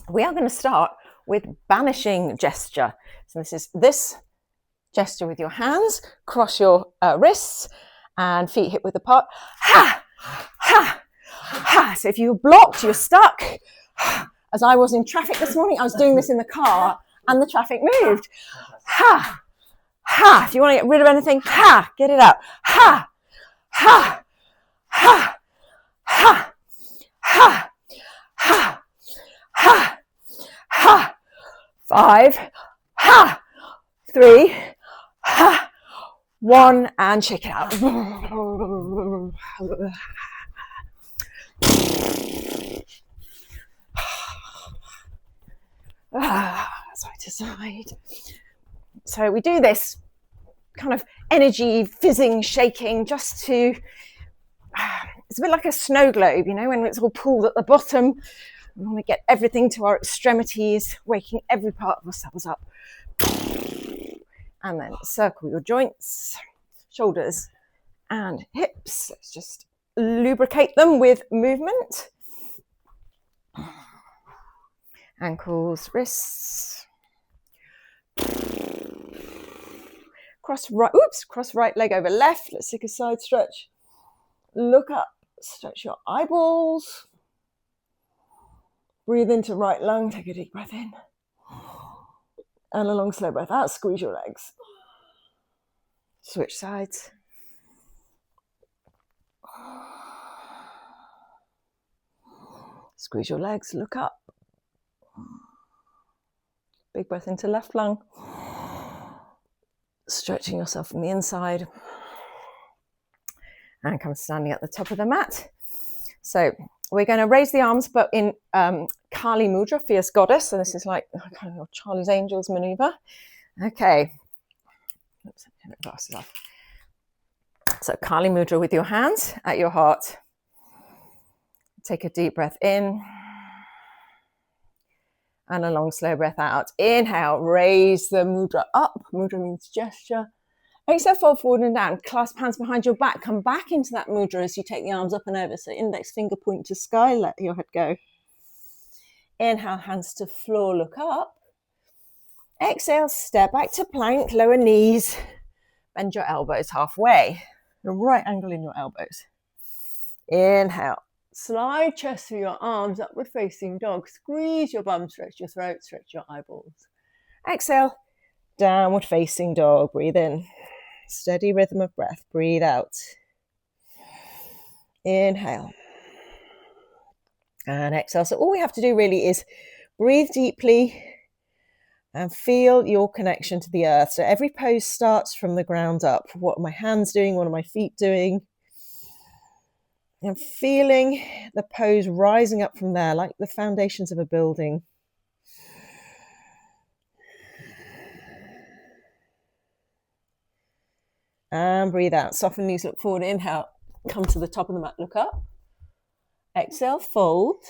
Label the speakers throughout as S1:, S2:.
S1: we are going to start with banishing gesture. So this is this gesture with your hands, cross your wrists and feet hip width apart. Ha, ha, ha. So if you're blocked, you're stuck. As I was in traffic this morning, I was doing this in the car and the traffic moved. Ha, ha. If you want to get rid of anything, ha, get it out. Ha, ha, ha, ha, ha, ha, ha, ha. 5, ha, 3, ha, 1, and shake it out. Side to side. So we do this kind of energy fizzing, shaking, just to, it's a bit like a snow globe, you know, when it's all pulled at the bottom. We want to get everything to our extremities, waking every part of ourselves up. And then circle your joints, shoulders and hips. Let's just lubricate them with movement. Ankles, wrists. Cross right leg over left. Let's take a side stretch. Look up, stretch your eyeballs. Breathe into right lung, take a deep breath in. And a long slow breath out, squeeze your legs. Switch sides. Squeeze your legs, look up. Big breath into left lung. Stretching yourself from the inside. And come standing at the top of the mat. So we're going to raise the arms, but in Kali Mudra, fierce goddess. So this is like kind of your Charlie's Angels maneuver. Okay. Oops, I have glasses off. So Kali Mudra with your hands at your heart. Take a deep breath in. And a long slow breath out. Inhale, raise the mudra up. Mudra means gesture. Exhale, fold forward and down. Clasp hands behind your back. Come back into that mudra as you take the arms up and over. So index finger point to sky, let your head go. Inhale, hands to floor, look up. Exhale, step back to plank, lower knees. Bend your elbows halfway. The right angle in your elbows. Inhale, slide chest through your arms, upward facing dog. Squeeze your bum, stretch your throat, stretch your eyeballs. Exhale, downward facing dog. Breathe in. Steady rhythm of breath. Breathe out. Inhale. And exhale. So all we have to do really is breathe deeply and feel your connection to the earth. So every pose starts from the ground up. What are my hands doing? What are my feet doing? And feeling the pose rising up from there, like the foundations of a building. And breathe out. Soften knees, look forward. Inhale, come to the top of the mat, look up. Exhale, fold.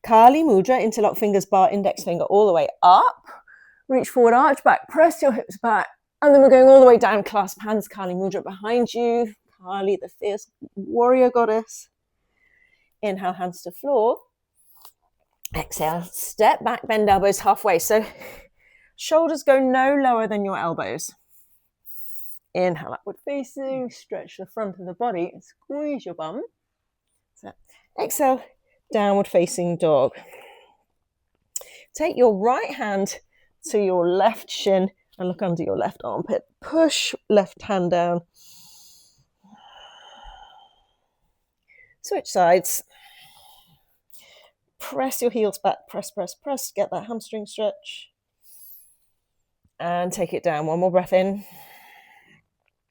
S1: Kali Mudra, interlock fingers, bar index finger all the way up. Reach forward, arch back, press your hips back. And then we're going all the way down, clasp hands, Kali Mudra behind you. Kali, the fierce warrior goddess. Inhale, hands to floor. Exhale, step back, bend elbows halfway. So shoulders go no lower than your elbows. Inhale, upward facing, stretch the front of the body and squeeze your bum. So exhale, downward facing dog. Take your right hand to your left shin and look under your left armpit. Push left hand down. Switch sides. Press your heels back. Press, press, press. Get that hamstring stretch. And take it down. One more breath in.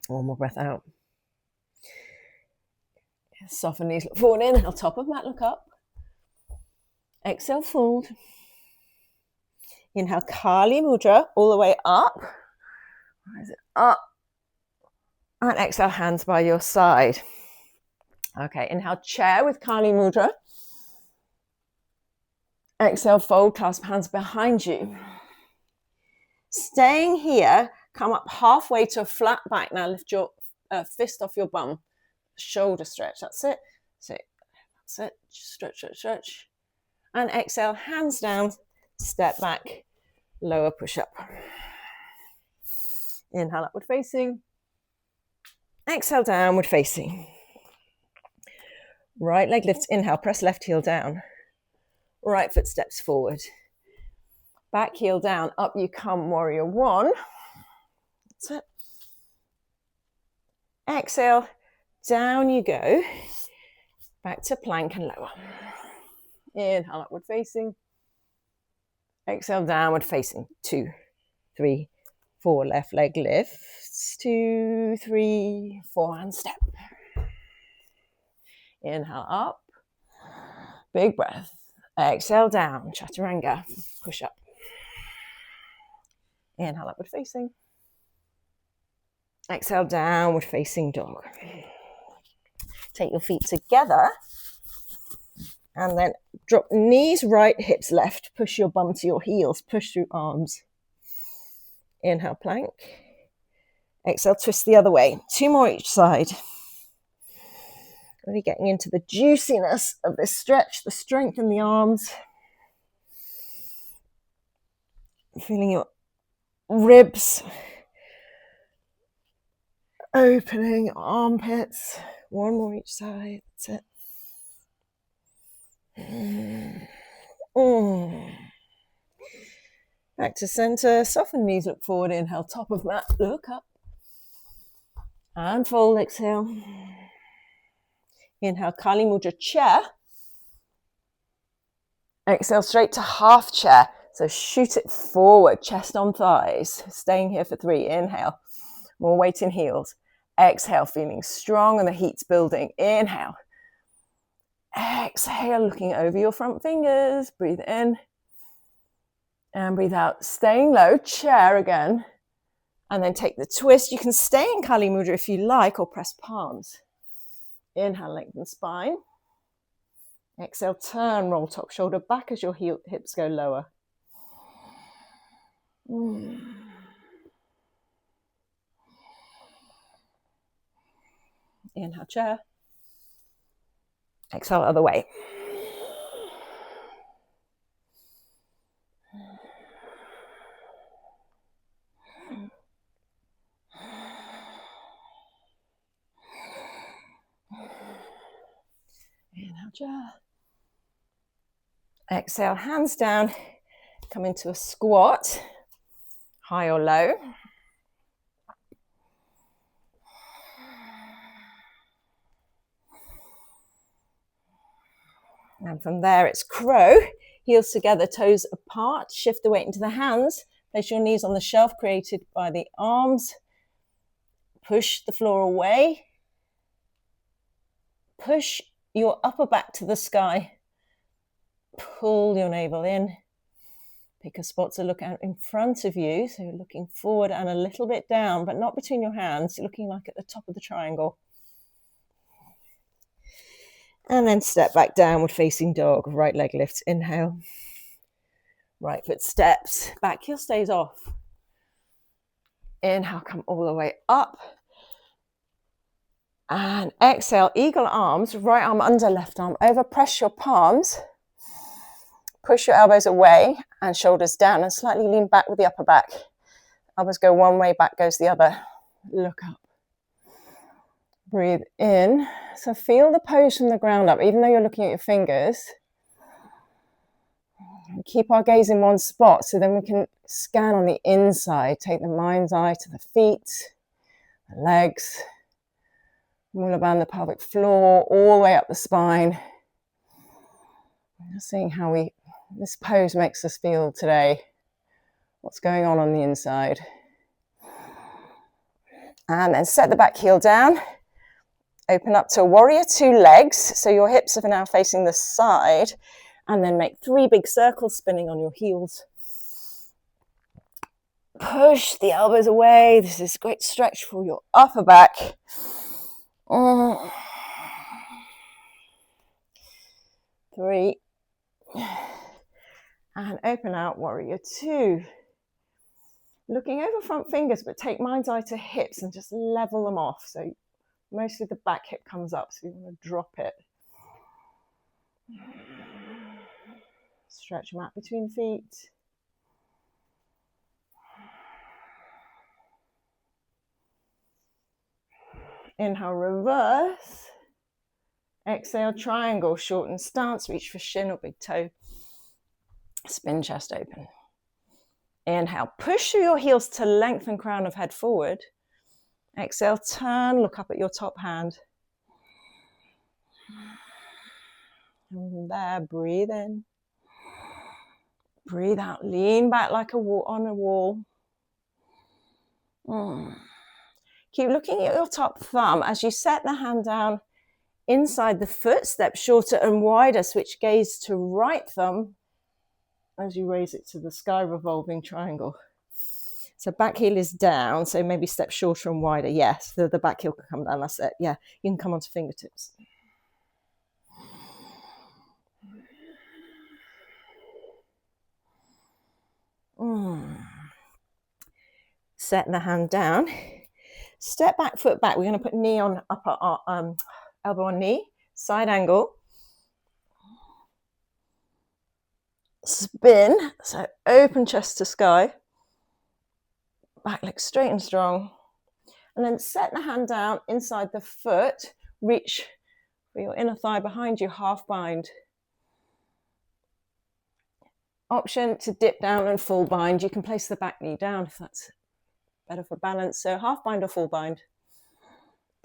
S1: One more breath out. Soften knees, look forward, inhale, top of mat, look up. Exhale, fold. Inhale, Kali Mudra, all the way up. Rise it up. And exhale, hands by your side. Okay, inhale, chair with Kali Mudra. Exhale, fold, clasp hands behind you. Staying here, come up halfway to a flat back. Now lift your fist off your bum. Shoulder stretch, that's it. That's it. Stretch, stretch, stretch. And exhale, hands down, Step back, lower push-up. Inhale, upward facing. Exhale, downward facing. Right leg lifts, inhale, press left heel down. Right foot steps forward. Back heel down, up you come, warrior one. That's it. Exhale, down you go. Back to plank and lower. Inhale, upward facing. Exhale, downward facing. 2, 3, 4. Left leg lifts. 2, 3, 4, and step. Inhale, up. Big breath. Exhale, down. Chaturanga. Push up. Inhale, upward facing. Exhale, downward facing dog. Take your feet together. And then drop knees right, hips left. Push your bum to your heels. Push through arms. Inhale, plank. Exhale, twist the other way. 2 more each side. Really getting into the juiciness of this stretch, the strength in the arms. Feeling your ribs opening, armpits. 1 more each side. That's it. Back to center. Soften knees, look forward. Inhale, top of mat, look up. And fold, exhale. Inhale, Kali Mudra chair. Exhale, straight to half chair. So shoot it forward, chest on thighs. Staying here for 3. Inhale. More weight in heels. Exhale, feeling strong and the heat's building. Inhale. Exhale, looking over your front fingers. Breathe in. And breathe out. Staying low, chair again. And then take the twist. You can stay in Kali Mudra if you like, or press palms. Inhale, lengthen spine. Exhale, turn, roll top shoulder back as your hips go lower. Inhale, chair. Exhale, other way. Inhale, chair. Exhale, hands down. Come into a squat, high or low. And from there, it's crow. Heels together, toes apart. Shift the weight into the hands. Place your knees on the shelf created by the arms. Push the floor away. Push your upper back to the sky. Pull your navel in. Pick a spot to look out in front of you. So you're looking forward and a little bit down, but not between your hands. You're looking like at the top of the triangle. And then step back, downward facing dog. Right leg lifts, inhale. Right foot steps, back heel stays off. Inhale, come all the way up. And exhale, eagle arms, right arm under, left arm over. Press your palms. Push your elbows away and shoulders down and slightly lean back with the upper back. Elbows go one way, back goes the other. Look up. Breathe in. So feel the pose from the ground up, even though you're looking at your fingers. Keep our gaze in one spot so then we can scan on the inside. Take the mind's eye to the feet, the legs, all around the pelvic floor, all the way up the spine. Just seeing how this pose makes us feel today. What's going on the inside. And then set the back heel down. Open up to warrior 2 legs. So your hips are now facing the side. And then make 3 big circles spinning on your heels. Push the elbows away. This is a great stretch for your upper back. 3. And open out, warrior 2. Looking over front fingers, but take mind's eye to hips and just level them off. So mostly the back hip comes up, so you want to drop it. Stretch mat between feet. Inhale, reverse. Exhale, triangle, shorten stance, reach for shin or big toe. Spin chest open. Inhale, push through your heels to lengthen crown of head forward. Exhale, turn, look up at your top hand. And there, breathe in. Breathe out, lean back like on a wall. Keep looking at your top thumb as you set the hand down inside the foot, step shorter and wider, switch gaze to right thumb as you raise it to the sky, revolving triangle. So back heel is down, so maybe step shorter and wider. Yes, the back heel can come down, that's it. Yeah, you can come onto fingertips. Set the hand down. Step back, foot back. We're going to put knee on upper elbow on knee, side angle. Spin, so open chest to sky. Back leg straight and strong. And then set the hand down inside the foot. Reach for your inner thigh behind you, half bind. Option to dip down and full bind. You can place the back knee down if that's better for balance. So half bind or full bind.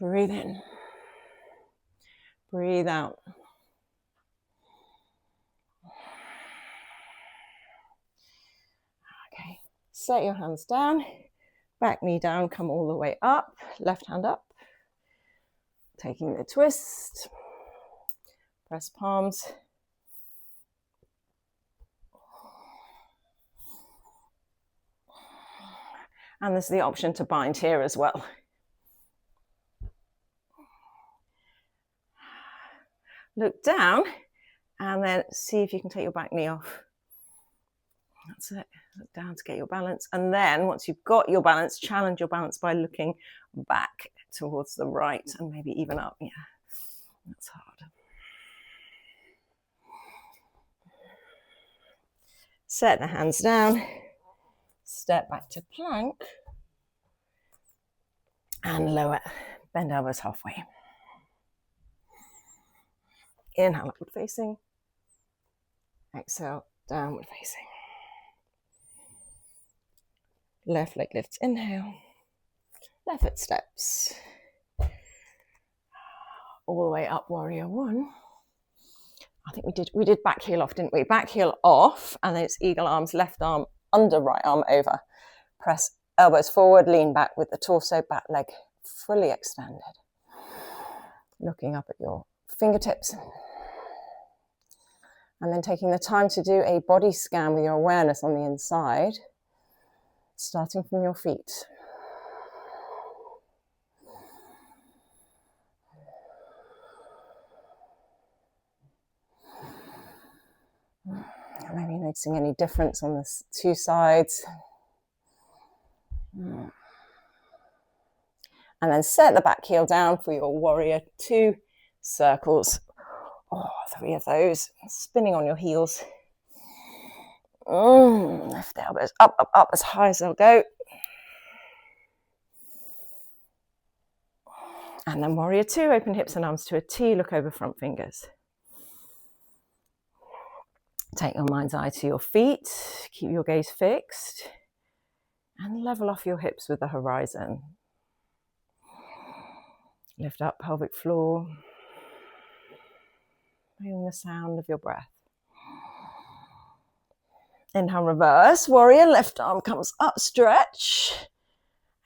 S1: Breathe in. Breathe out. Okay, set your hands down. Back knee down, come all the way up. Left hand up. Taking the twist. Press palms. And there's the option to bind here as well. Look down and then see if you can take your back knee off. That's it. Look down to get your balance. And then once you've got your balance, challenge your balance by looking back towards the right and maybe even up. Yeah, that's hard. Set the hands down. Step back to plank and lower, bend elbows halfway. Inhale, upward facing. Exhale, downward facing. Left leg lifts, inhale. Left foot steps. All the way up, warrior one. I think we did back heel off, didn't we? Back heel off, and then it's eagle arms, left arm under, right arm over. Press elbows forward, lean back with the torso, back leg fully extended. Looking up at your fingertips. And then taking the time to do a body scan with your awareness on the inside, starting from your feet. Maybe noticing any difference on the two sides. And then set the back heel down for your warrior two circles. Oh, 3 of those. Spinning on your heels. Lift the elbows up, up, up as high as they'll go. And then warrior two, open hips and arms to a T, look over front fingers. Take your mind's eye to your feet, keep your gaze fixed, and level off your hips with the horizon. Lift up pelvic floor, feeling the sound of your breath. Inhale, reverse, warrior, left arm comes up, stretch,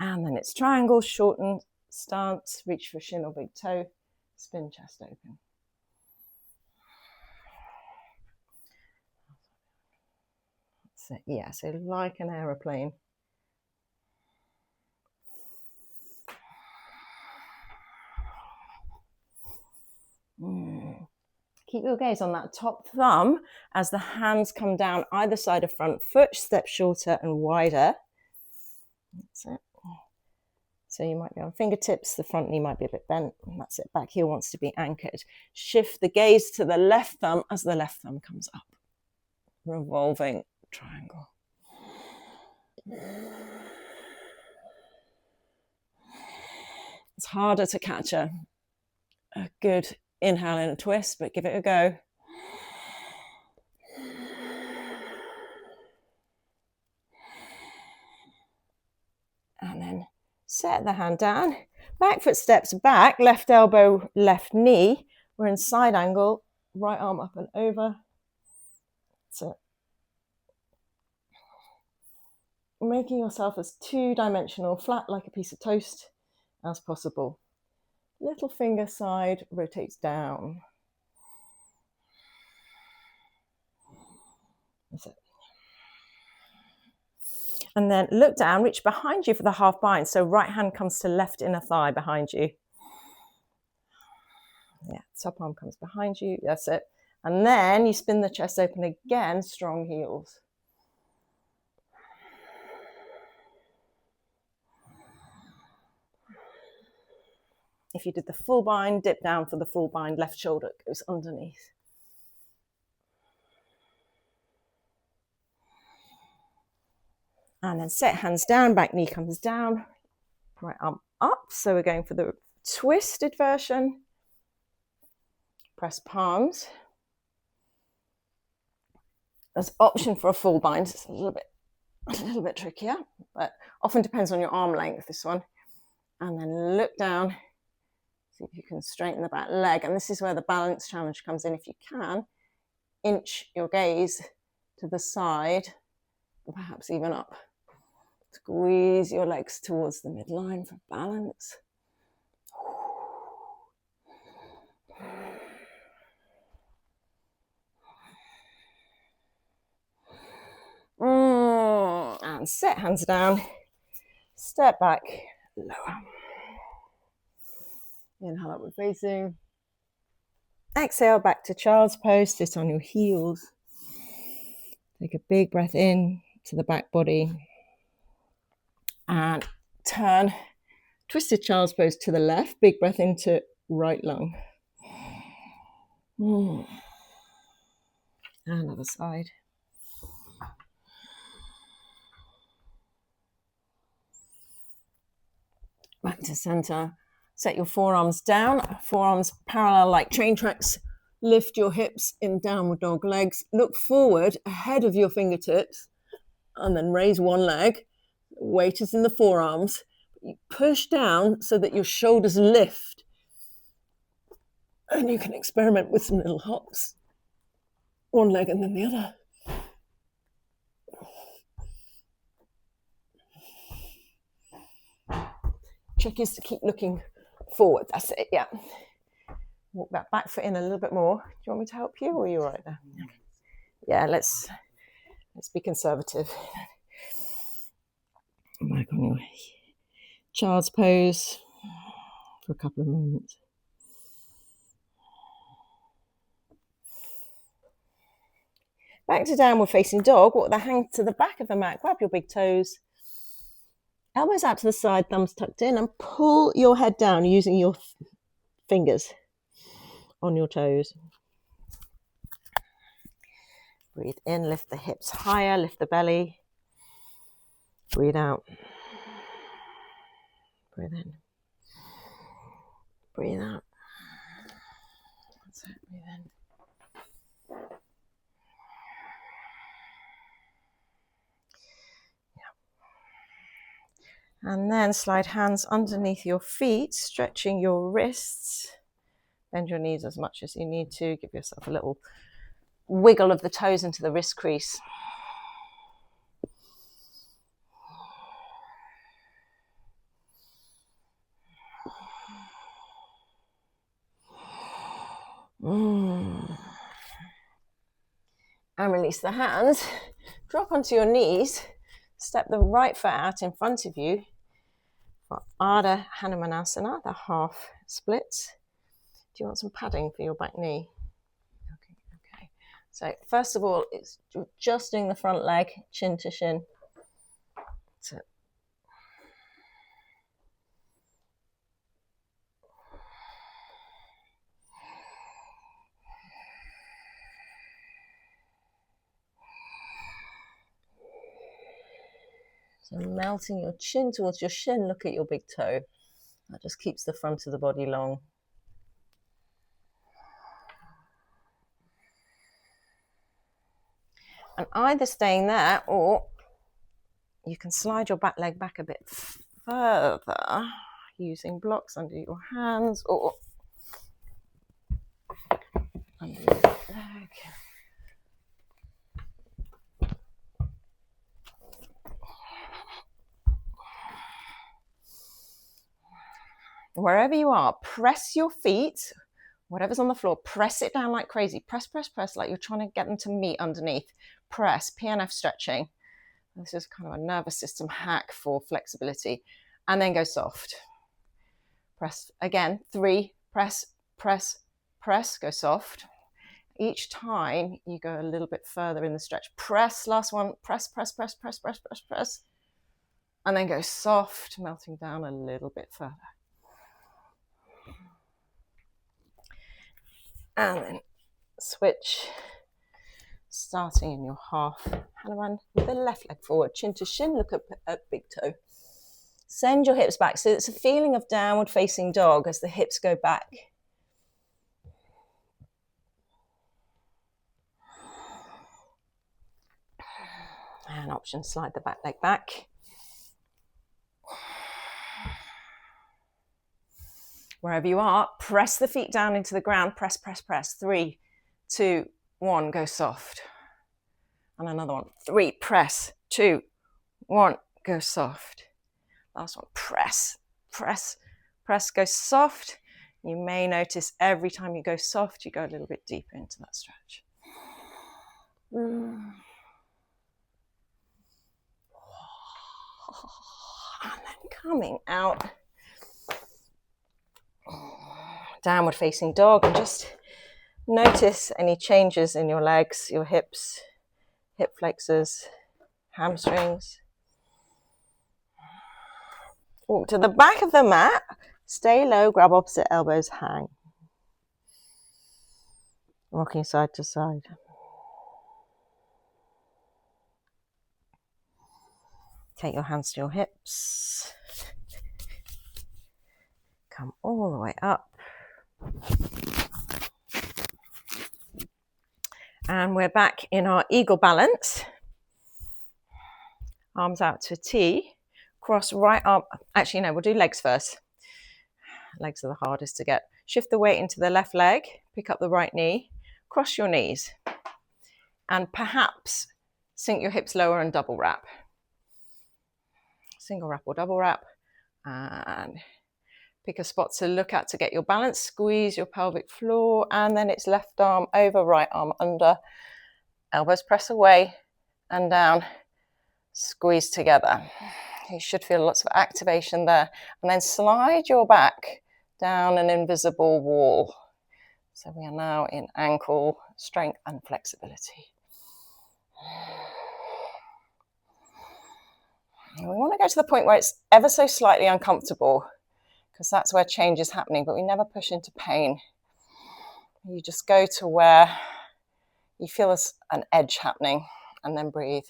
S1: and then it's triangle, shorten, stance, reach for shin or big toe, spin chest open. So, yeah, so like an aeroplane. Keep your gaze on that top thumb as the hands come down either side of front foot, step shorter and wider. That's it. So you might be on fingertips, the front knee might be a bit bent, and that's it. Back heel wants to be anchored. Shift the gaze to the left thumb as the left thumb comes up. Revolving triangle. It's harder to catch a good inhale and a twist, but give it a go. And then set the hand down. Back foot steps back, left elbow, left knee. We're in side angle, right arm up and over. So making yourself as two-dimensional, flat like a piece of toast as possible. Little finger side rotates down. That's it. And then look down, reach behind you for the half bind. So right hand comes to left inner thigh behind you. Yeah, top arm comes behind you. That's it. And then you spin the chest open again, strong heels. If you did the full bind, dip down for the full bind, left shoulder goes underneath. And then set hands down, back knee comes down, right arm up. So we're going for the twisted version. Press palms. There's option for a full bind. It's a little bit trickier, but often depends on your arm length, this one. And then look down, see if you can straighten the back leg. And this is where the balance challenge comes in. If you can, inch your gaze to the side, perhaps even up. Squeeze your legs towards the midline for balance. And set hands down, step back, lower. Inhale, upward facing. Exhale, back to child's pose, sit on your heels. Take a big breath in to the back body. And turn, twisted child's pose to the left, big breath into right lung. And other side. Back to center. Set your forearms down, forearms parallel like train tracks. Lift your hips in downward dog legs. Look forward ahead of your fingertips and then raise one leg. Weight is in the forearms. You push down so that your shoulders lift. And you can experiment with some little hops. One leg and then the other. Trick is to keep looking forward. That's it, yeah. Walk that back foot in a little bit more. Do you want me to help you or are you all right there? Yeah, let's be conservative. Back on your child's pose for a couple of moments. Back to downward facing dog. Walk the hand to the back of the mat. Grab your big toes. Elbows out to the side, thumbs tucked in, and pull your head down using your fingers on your toes. Breathe in, lift the hips higher, lift the belly. Breathe out. Breathe in. Breathe out. That's it, breathe in. And then slide hands underneath your feet, stretching your wrists. Bend your knees as much as you need to. Give yourself a little wiggle of the toes into the wrist crease. And release the hands. Drop onto your knees. Step the right foot out in front of you for Ardha Hanumanasana, the half splits. Do you want some padding for your back knee? Okay. So first of all, it's just doing the front leg, shin to shin. That's it. So melting your chin towards your shin, look at your big toe. That just keeps the front of the body long. And either staying there, or you can slide your back leg back a bit further using blocks under your hands or under your leg. Wherever you are, press your feet, whatever's on the floor, press it down like crazy. Press, press, press, like you're trying to get them to meet underneath. Press, PNF stretching. This is kind of a nervous system hack for flexibility. And then go soft. Press again, 3, press, press, press, go soft. Each time you go a little bit further in the stretch. Press, last one, press, press, press, press, press, press, press. And then go soft, melting down a little bit further. And then switch, starting in your half Hanuman with the left leg forward, chin to shin, look at big toe. Send your hips back. So it's a feeling of downward facing dog as the hips go back. And option, slide the back leg back. Wherever you are, press the feet down into the ground. Press, press, press. 3, 2, 1, go soft. And another one. 3, press. 2, 1, go soft. Last one, press, press, press, go soft. You may notice every time you go soft, you go a little bit deeper into that stretch. And then coming out, downward facing dog, and just notice any changes in your legs, your hips, hip flexors, hamstrings. Walk to the back of the mat, stay low, grab opposite elbows, hang. Rocking side to side. Take your hands to your hips. Come all the way up. And we're back in our eagle balance. Arms out to a T. Cross right arm. Actually, no, we'll do legs first. Legs are the hardest to get. Shift the weight into the left leg. Pick up the right knee. Cross your knees. And perhaps sink your hips lower and double wrap. Single wrap or double wrap. And pick a spot to look at to get your balance. Squeeze your pelvic floor. And then it's left arm over, right arm under. Elbows press away and down. Squeeze together. You should feel lots of activation there. And then slide your back down an invisible wall. So we are now in ankle strength and flexibility. And we want to go to the point where it's ever so slightly uncomfortable, because that's where change is happening, but we never push into pain. You just go to where you feel an edge happening, and then breathe.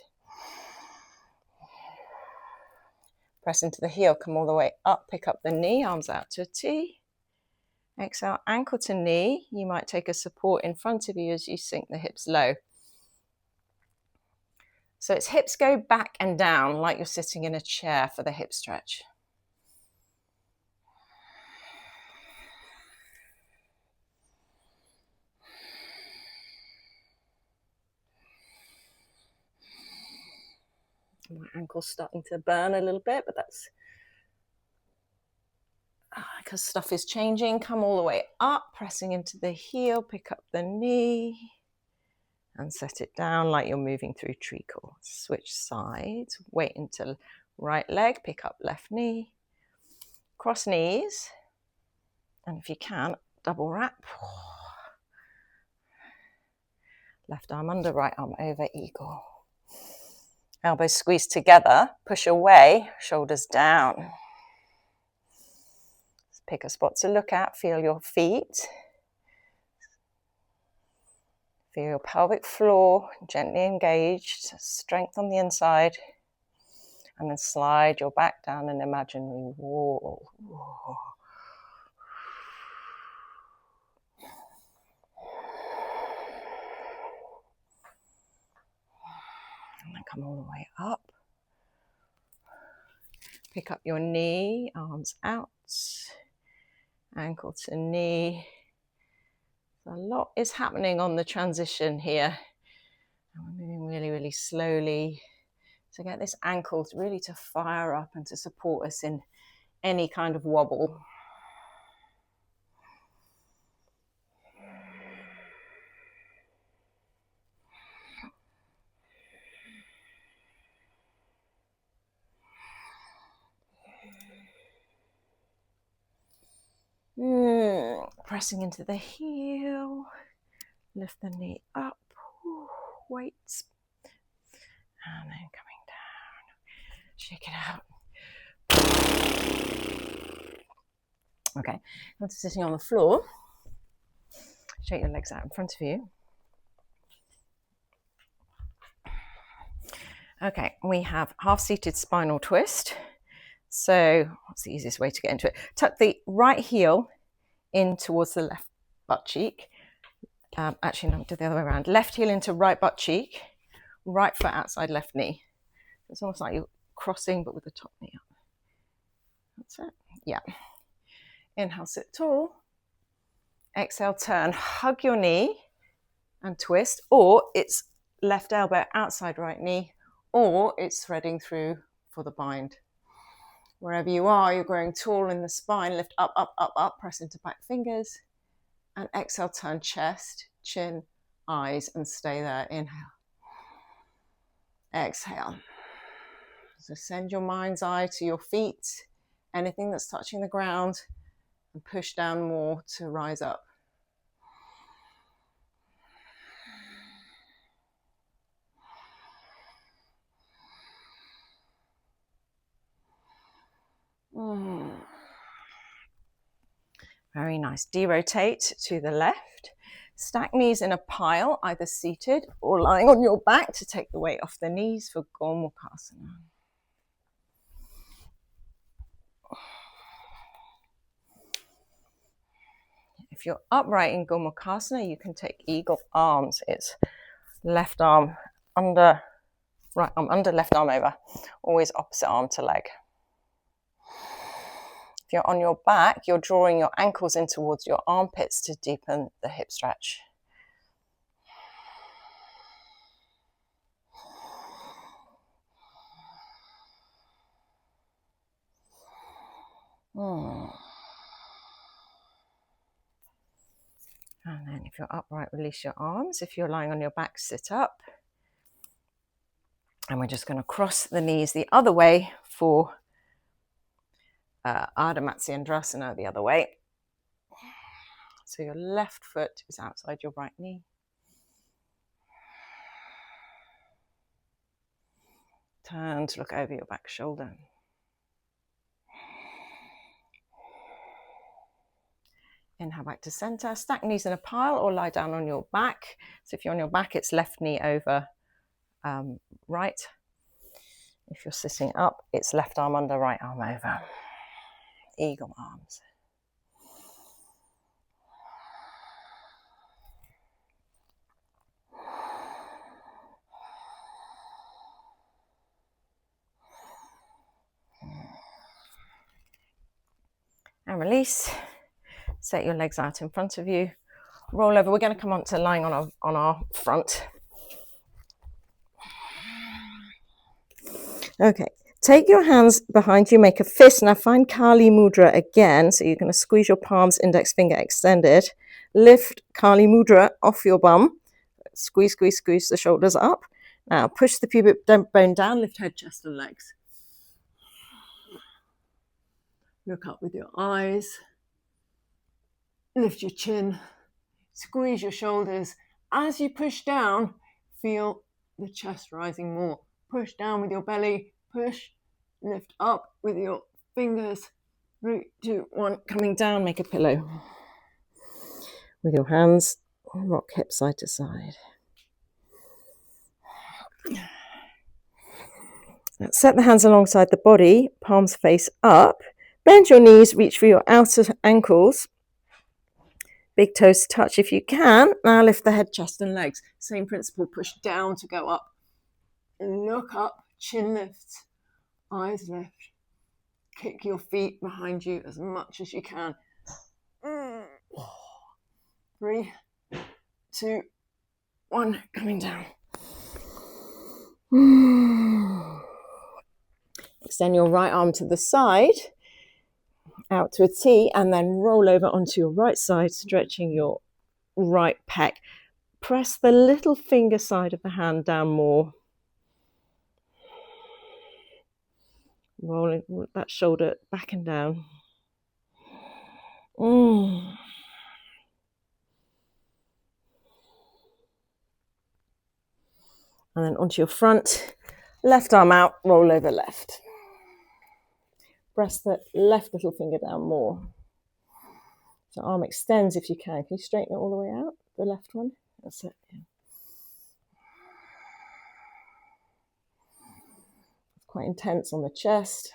S1: Press into the heel, come all the way up, pick up the knee, arms out to a T. Exhale, ankle to knee. You might take a support in front of you as you sink the hips low. So it's hips go back and down like you're sitting in a chair for the hip stretch. My ankle's starting to burn a little bit, but that's because stuff is changing. Come all the way up, pressing into the heel, pick up the knee and set it down like you're moving through treacle. Switch sides, weight into right leg, pick up left knee, cross knees, and if you can, double wrap. Left arm under, right arm over, eagle. Elbows squeeze together, push away, shoulders down. Pick a spot to look at, feel your feet. Feel your pelvic floor gently engaged, strength on the inside. And then slide your back down an imaginary wall. And then come all the way up. Pick up your knee, arms out, ankle to knee. A lot is happening on the transition here. And we're moving really, really slowly to get this ankle really to fire up and to support us in any kind of wobble. Pressing into the heel, lift the knee up, weights, and then coming down, shake it out. Okay, once you're sitting on the floor, shake your legs out in front of you. Okay, we have half-seated spinal twist. So what's the easiest way to get into it? Tuck the right heel in towards the left butt cheek. Actually, no, do the other way around. Left heel into right butt cheek, right foot outside left knee. It's almost like you're crossing, but with the top knee up. That's it. Yeah. Inhale, sit tall. Exhale, turn. Hug your knee and twist, or it's left elbow outside right knee, or it's threading through for the bind. Wherever you are, you're growing tall in the spine. Lift up, up, up, up. Press into back fingers. And exhale, turn chest, chin, eyes, and stay there. Inhale. Exhale. So send your mind's eye to your feet, anything that's touching the ground, and push down more to rise up. Very nice. De-rotate to the left. Stack knees in a pile, either seated or lying on your back to take the weight off the knees for Gomukhasana. If you're upright in Gomukhasana, you can take eagle arms. It's left arm under, right arm under, left arm over. Always opposite arm to leg. If you're on your back, you're drawing your ankles in towards your armpits to deepen the hip stretch. And then if you're upright, release your arms. If you're lying on your back, sit up. And we're just going to cross the knees the other way for Ardha Matsyendrasana the other way. So your left foot is outside your right knee. Turn to look over your back shoulder. Inhale back to center. Stack knees in a pile or lie down on your back. So if you're on your back, it's left knee over right. If you're sitting up, it's left arm under, right arm over. Eagle arms. And release. Set your legs out in front of you. Roll over. We're going to come on to lying on our front. Okay. Take your hands behind you, make a fist. Now find Kali Mudra again. So you're going to squeeze your palms, index finger extended. Lift Kali Mudra off your bum. Squeeze, squeeze, squeeze the shoulders up. Now push the pubic bone down, lift head, chest and legs. Look up with your eyes. Lift your chin. Squeeze your shoulders. As you push down, feel the chest rising more. Push down with your belly. Push. Lift up with your fingers. 3, 2, 1. Coming down, make a pillow. With your hands, rock hip side to side. Set the hands alongside the body, palms face up. Bend your knees, reach for your outer ankles. Big toes touch if you can. Now lift the head, chest and legs. Same principle, push down to go up. Look up, chin lift, eyes lift. Kick your feet behind you as much as you can. 3, 2, 1, coming down. Extend your right arm to the side, out to a T, and then roll over onto your right side, stretching your right pec. Press the little finger side of the hand down more. Rolling that shoulder back and down. And then onto your front. Left arm out, roll over left. Press the left little finger down more. So arm extends if you can. Can you straighten it all the way out? The left one? That's it. Yeah. It's quite intense on the chest.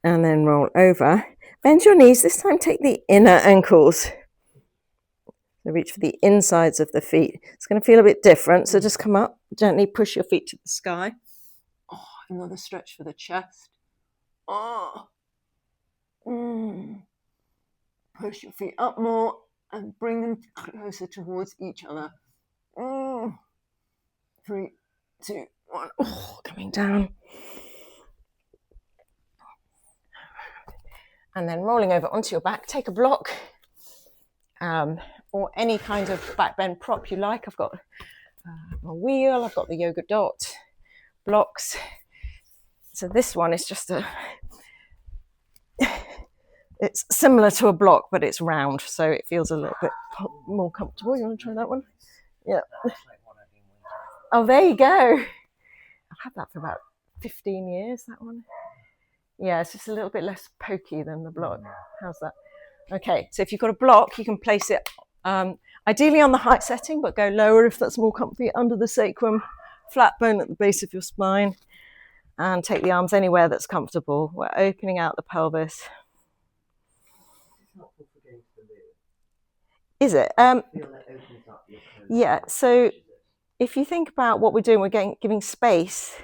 S1: And then roll over. Bend your knees. This time take the inner ankles. So reach for the insides of the feet. It's going to feel a bit different. So just come up, gently push your feet to the sky. Oh, another stretch for the chest. Oh. Push your feet up more and bring them closer towards each other. 3, 2, 1. Oh, coming down. And then rolling over onto your back. Take a block or any kind of back bend prop you like. I've got a wheel. I've got the yoga dot blocks. So this one is just it's similar to a block, but it's round, so it feels a little bit more comfortable. You want to try that one? Yeah. Oh, there you go. I've had that for about 15 years, that one. Yeah, it's just a little bit less pokey than the block. How's that? Okay, so if you've got a block, you can place it ideally on the height setting, but go lower if that's more comfy, under the sacrum, flat bone at the base of your spine, and take the arms anywhere that's comfortable. We're opening out the pelvis. Is it? Yeah, so if you think about what we're doing, we're giving space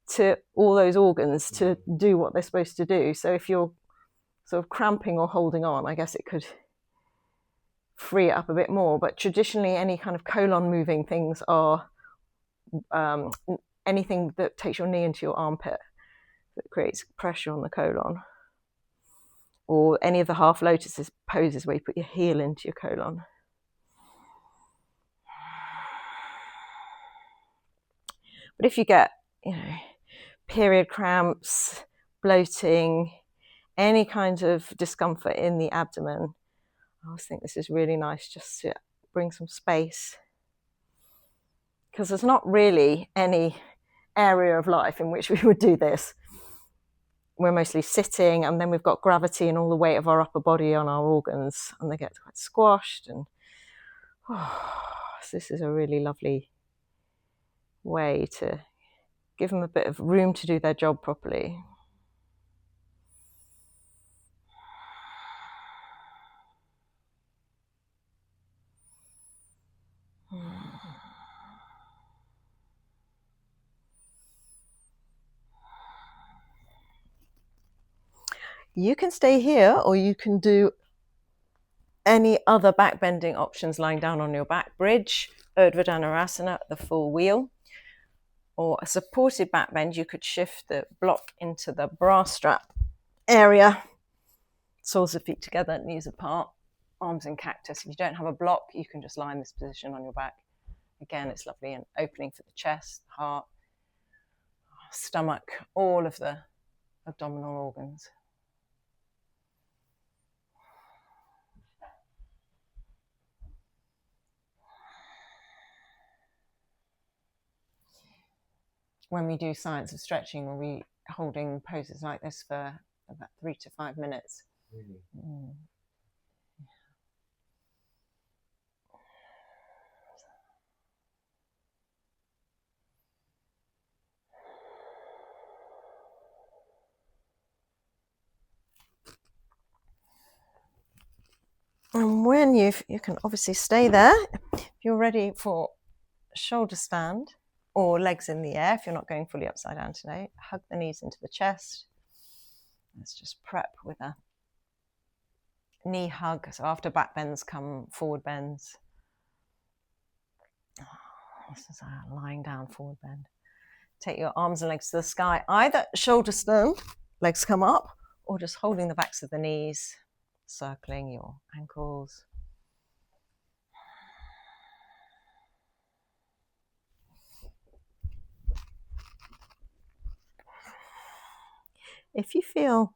S1: to all those organs to do what they're supposed to do. So if you're sort of cramping or holding on, I guess it could free it up a bit more. But traditionally, any kind of colon moving things are anything that takes your knee into your armpit that creates pressure on the colon, or any of the half lotus poses where you put your heel into your colon. But if you get, period cramps, bloating, any kind of discomfort in the abdomen, I always think this is really nice just to bring some space, because there's not really any area of life in which we would do this. We're mostly sitting, and then we've got gravity and all the weight of our upper body on our organs, and they get quite squashed. And so this is a really lovely way to give them a bit of room to do their job properly. You can stay here, or you can do any other back bending options lying down on your back. Bridge, Urdhva Dhanurasana, the full wheel. Or a supported back bend, you could shift the block into the bra strap area. Soles of feet together, knees apart, arms in cactus. If you don't have a block, you can just lie in this position on your back. Again, it's lovely, and opening for the chest, heart, stomach, all of the abdominal organs. When we do science of stretching, we'll be holding poses like this for about 3 to 5 minutes.
S2: Really?
S1: And when you can obviously stay there. If you're ready for shoulder stand or legs in the air, if you're not going fully upside down today, hug the knees into the chest. Let's just prep with a knee hug. So after back bends come forward bends. This is a lying down forward bend. Take your arms and legs to the sky, either shoulder stand, legs come up, or just holding the backs of the knees, circling your ankles. If you feel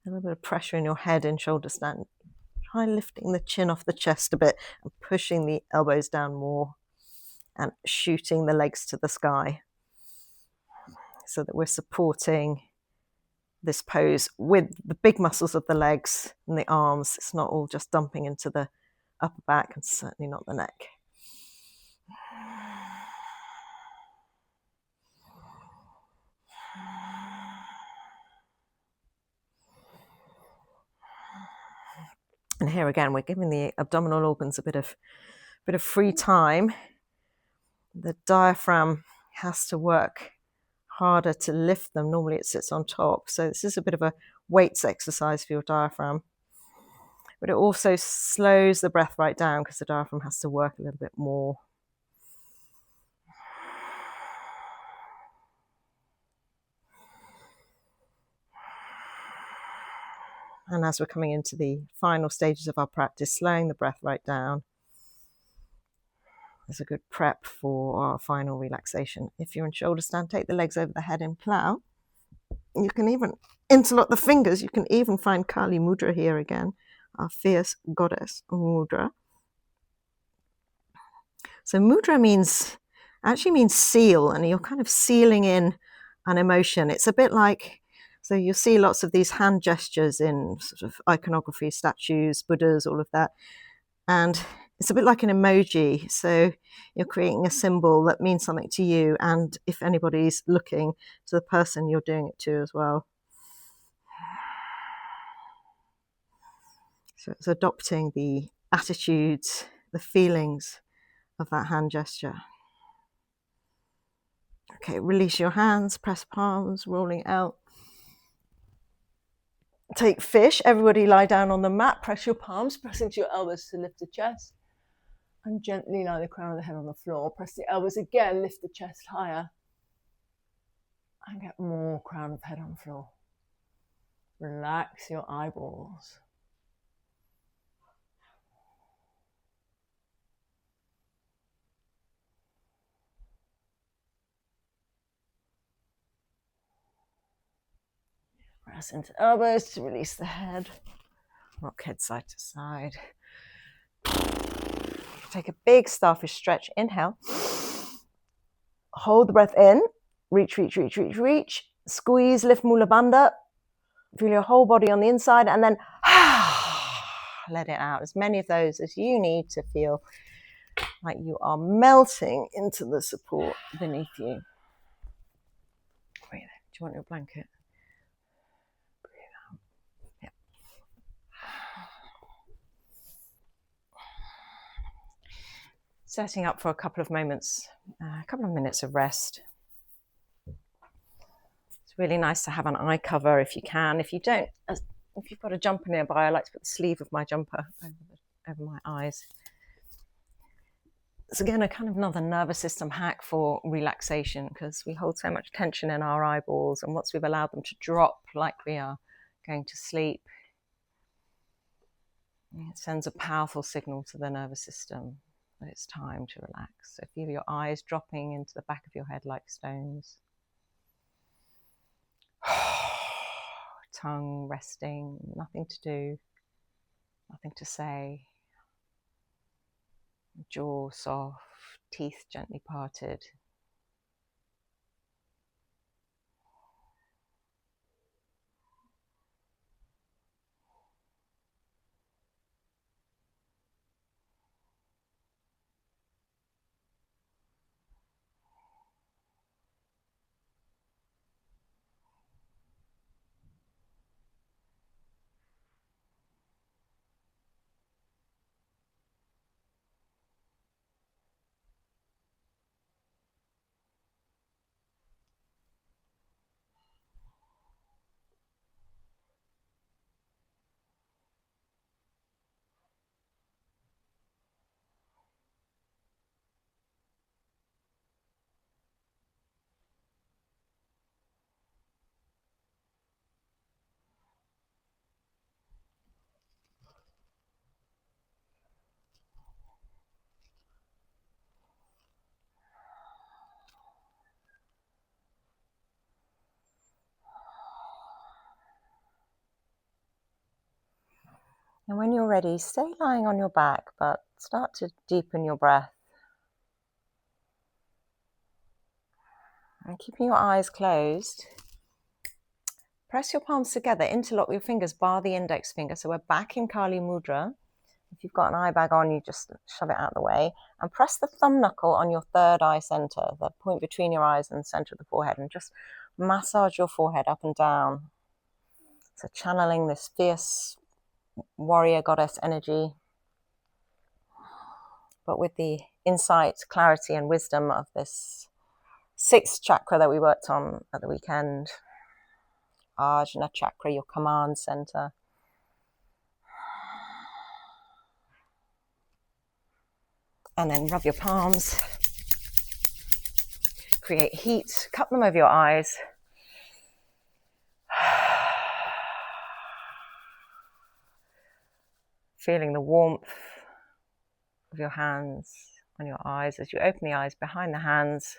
S1: a little bit of pressure in your head in shoulder stand, try lifting the chin off the chest a bit and pushing the elbows down more and shooting the legs to the sky so that we're supporting this pose with the big muscles of the legs and the arms. It's not all just dumping into the upper back and certainly not the neck. And here again, we're giving the abdominal organs a bit of free time. The diaphragm has to work harder to lift them. Normally it sits on top. So this is a bit of a weights exercise for your diaphragm. But it also slows the breath right down because the diaphragm has to work a little bit more. And as we're coming into the final stages of our practice, slowing the breath right down is a good prep for our final relaxation. If you're in shoulder stand, take the legs over the head in plow. You can even interlock the fingers. You can even find Kali Mudra here again, our fierce goddess mudra. So mudra actually means seal, and you're kind of sealing in an emotion. It's a bit like, so you'll see lots of these hand gestures in sort of iconography, statues, Buddhas, all of that. And it's a bit like an emoji. So you're creating a symbol that means something to you, and if anybody's looking, to the person you're doing it to as well. So it's adopting the attitudes, the feelings of that hand gesture. Okay, release your hands, press palms, rolling out. Take fish. Everybody lie down on the mat, press your palms, press into your elbows to lift the chest. And gently lie the crown of the head on the floor. Press the elbows again, lift the chest higher. And get more crown of head on the floor. Relax your eyeballs. Press into elbows to release the head. Rock head side to side. Take a big starfish stretch. Inhale. Hold the breath in. Reach, reach, reach, reach, reach. Squeeze, lift Mula Bandha. Feel your whole body on the inside, and then let it out. As many of those as you need to feel like you are melting into the support beneath you. Breathe in. Do you want your blanket? Breathe out. Yep. Setting up for a couple of minutes of rest. It's really nice to have an eye cover if you can. If you don't, if you've got a jumper nearby, I like to put the sleeve of my jumper over my eyes. It's again a kind of another nervous system hack for relaxation, because we hold so much tension in our eyeballs, and once we've allowed them to drop like we are going to sleep, it sends a powerful signal to the nervous system that it's time to relax. So feel your eyes dropping into the back of your head like stones. Tongue resting, nothing to do, nothing to say. Jaw soft, teeth gently parted. And when you're ready, stay lying on your back, but start to deepen your breath. And keeping your eyes closed, press your palms together, interlock your fingers, bar the index finger. So we're back in Kali Mudra. If you've got an eye bag on, you just shove it out of the way. And press the thumb knuckle on your third eye center, the point between your eyes and the center of the forehead, and just massage your forehead up and down. So channeling this fierce warrior goddess energy, but with the insight, clarity, and wisdom of this sixth chakra that we worked on at the weekend, Ajna chakra, your command center. And then rub your palms, create heat, cup them over your eyes. Feeling the warmth of your hands on your eyes as you open the eyes behind the hands.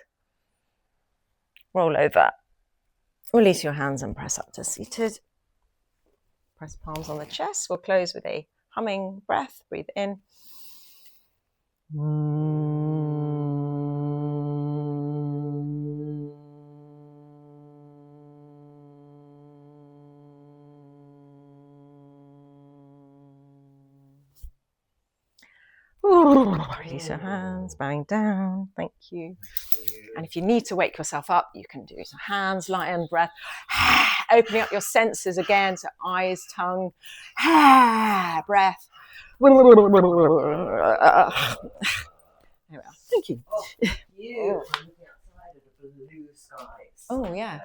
S1: Roll over. Release your hands and press up to seated. Press palms on the chest. We'll close with a humming breath. Breathe in. Release your hands, bowing down. Thank you. And if you need to wake yourself up, you can do some hands, lion breath, opening up your senses again. So eyes, tongue, breath. There we are. Thank you.
S2: Oh, you outside of the blue skies.
S1: Oh, yes.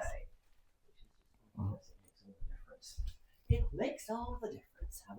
S2: It makes all the difference. It makes all the difference. Have a good